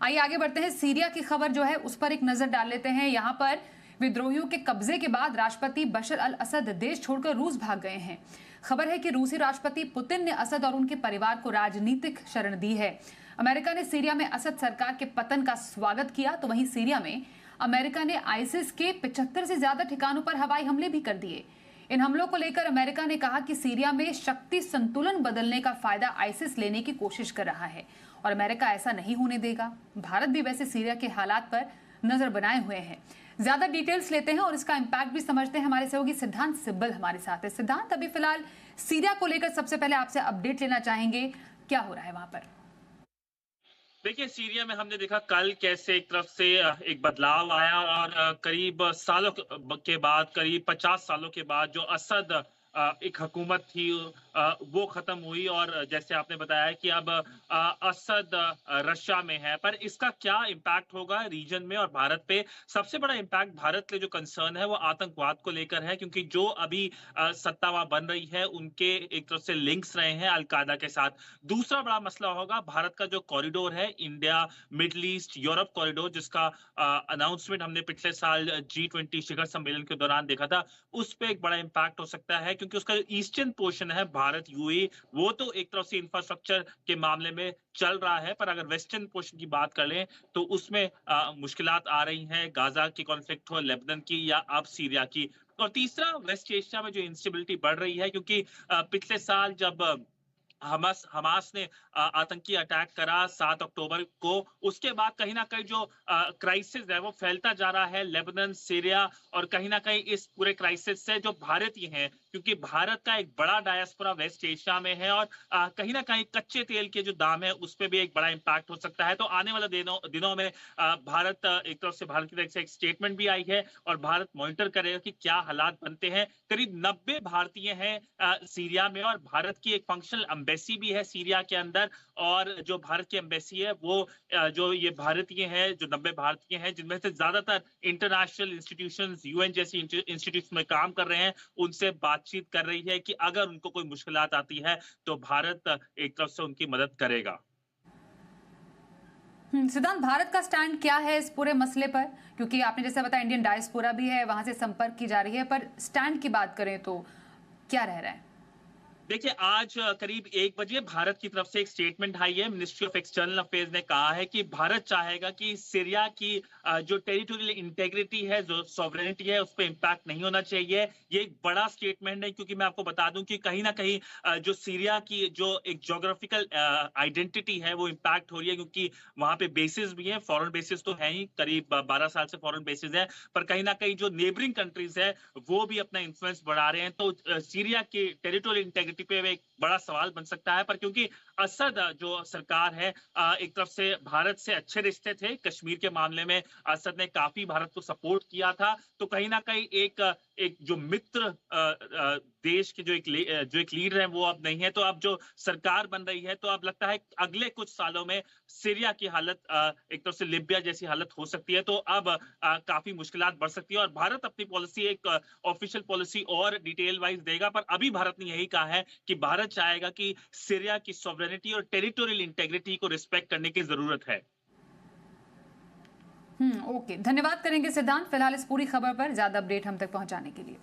आइए आगे बढ़ते हैं। सीरिया की खबर जो है उस पर एक नजर डाल लेते हैं। यहाँ पर विद्रोहियों के कब्जे के बाद राष्ट्रपति बशर अल असद देश छोड़कर रूस भाग गए हैं। खबर है कि रूसी राष्ट्रपति पुतिन ने असद और उनके परिवार को राजनीतिक शरण दी है। अमेरिका ने सीरिया में असद सरकार के पतन का स्वागत किया, तो वहीं सीरिया में अमेरिका ने आईसिस के 75 से ज्यादा ठिकानों पर हवाई हमले भी कर दिए। इन हमलों को लेकर अमेरिका ने कहा कि सीरिया में शक्ति संतुलन बदलने का फायदा आईसिस लेने की कोशिश कर रहा है और अमेरिका ऐसा नहीं होने देगा। भारत भी वैसे सीरिया के हालात पर नजर बनाए हुए हैं। ज्यादा डिटेल्स लेते हैं और इसका इंपैक्ट भी समझते हैं। हमारे सहयोगी सिद्धांत सिब्बल हमारे साथ है। सिद्धांत, अभी फिलहाल सीरिया को लेकर सबसे पहले आपसे अपडेट लेना चाहेंगे, क्या हो रहा है वहां पर? देखिए, सीरिया में हमने देखा कल कैसे एक तरफ से एक बदलाव आया और करीब सालों के बाद, करीब 50 सालों के बाद जो असद एक हुकूमत थी वो खत्म हुई और जैसे आपने बताया कि अब असद रशिया में है। पर इसका क्या इम्पैक्ट होगा रीजन में और भारत पे? सबसे बड़ा इम्पैक्ट भारत के लिए जो कंसर्न है वो आतंकवाद को लेकर है, क्योंकि जो अभी सत्ता वहां बन रही है उनके एक तरफ से लिंक्स रहे हैं अलकायदा के साथ। दूसरा बड़ा मसला होगा भारत का जो कॉरिडोर है, India middle east Europe corridor, जिसका अनाउंसमेंट हमने पिछले साल G20 शिखर सम्मेलन के दौरान देखा था। उस पर एक बड़ा इम्पैक्ट हो सकता है, क्योंकि उसका जो ईस्टर्न पोर्शन है भारत यूएई, वो तो एक तरफ से इंफ्रास्ट्रक्चर के मामले में चल रहा है, पर अगर वेस्टर्न पोर्शन की बात कर लें तो उसमें मुश्किलात आ रही हैं, गाजा की कॉन्फ्लिक्ट हो, लेबनान की या अब सीरिया की। और तीसरा, वेस्ट एशिया में जो इंस्टेबिलिटी बढ़ रही है, क्योंकि पिछले साल जब हमास ने आतंकी अटैक करा 7 अक्टूबर को, उसके बाद कहीं ना कहीं जो क्राइसिस है वो फैलता जा रहा है लेबनान, सीरिया, और कहीं ना कहीं इस पूरे क्राइसिस से जो भारतीय हैं, क्योंकि भारत का एक बड़ा डायस्पोरा वेस्ट एशिया में है और कहीं ना कहीं कच्चे तेल के जो दाम है उस पर भी एक बड़ा इम्पैक्ट हो सकता है। तो आने वाले दिनों में भारत एक तरफ से, भारत की तरफ से एक स्टेटमेंट भी आई है और भारत मॉनिटर करेगा कि क्या हालात बनते हैं। करीब 90 भारतीय हैं सीरिया में और भारत की एक फंक्शनल एम्बेसी भी है सीरिया के अंदर। और जो भारत की एम्बेसी है वो जो ये भारतीय हैं, जो 90 भारतीय हैं, जिनमें से ज्यादातर इंटरनेशनल इंस्टीट्यूशंस, यूएन जैसी इंस्टीट्यूशन में काम कर रहे हैं, उनसे बातचीत कर रही है कि अगर उनको कोई मुश्किलात आती है तो भारत एक तरफ से उनकी मदद करेगा। सिद्धांत, भारत का स्टैंड क्या है इस पूरे मसले पर? क्योंकि आपने जैसा बताया इंडियन डायस्पोरा भी है, वहां से संपर्क की जा रही है, पर स्टैंड की बात करें तो क्या रह रहा है? देखिए, आज करीब 1 बजे भारत की तरफ से एक स्टेटमेंट आई है। मिनिस्ट्री ऑफ एक्सटर्नल अफेयर्स ने कहा है कि भारत चाहेगा कि सीरिया की जो टेरिटोरियल इंटेग्रिटी है, जो सॉवरेनिटी है, उस पर इम्पैक्ट नहीं होना चाहिए। ये एक बड़ा स्टेटमेंट है, क्योंकि मैं आपको बता दूं कि कहीं ना कहीं जो सीरिया की जो एक जोग्राफिकल आइडेंटिटी है वो इम्पैक्ट हो रही है, क्योंकि वहां पे बेसिस भी हैं, फॉरेन बेसिस तो है ही, करीब 12 साल से फॉरेन बेसिस है, पर कहीं ना कहीं जो नेबरिंग कंट्रीज है वो भी अपना इन्फ्लुएंस बढ़ा रहे हैं। तो सीरिया की टेरिटोरियल इंटेग्रिटी पे एक बड़ा सवाल बन सकता है। पर क्योंकि असद जो सरकार है, एक तरफ से भारत से अच्छे रिश्ते थे, कश्मीर के मामले में असद ने काफी भारत को सपोर्ट किया था, तो कहीं ना कहीं एक जो मित्र देश के जो एक लीडर है वो अब नहीं है। तो अब जो सरकार बन रही है, तो अब लगता है अगले कुछ सालों में सीरिया की हालत एक तरफ से लिबिया जैसी हालत हो सकती है। तो अब काफी मुश्किलात बढ़ सकती है और भारत अपनी पॉलिसी, एक ऑफिशियल पॉलिसी और डिटेल वाइज देगा। पर अभी भारत ने यही कहा है कि भारत चाहेगा कि सीरिया की सॉवरेनिटी और टेरिटोरियल इंटेग्रिटी को रिस्पेक्ट करने की जरूरत है। ओके, धन्यवाद करेंगे सिद्धांत फिलहाल इस पूरी खबर पर ज्यादा अपडेट हम तक पहुंचाने के लिए।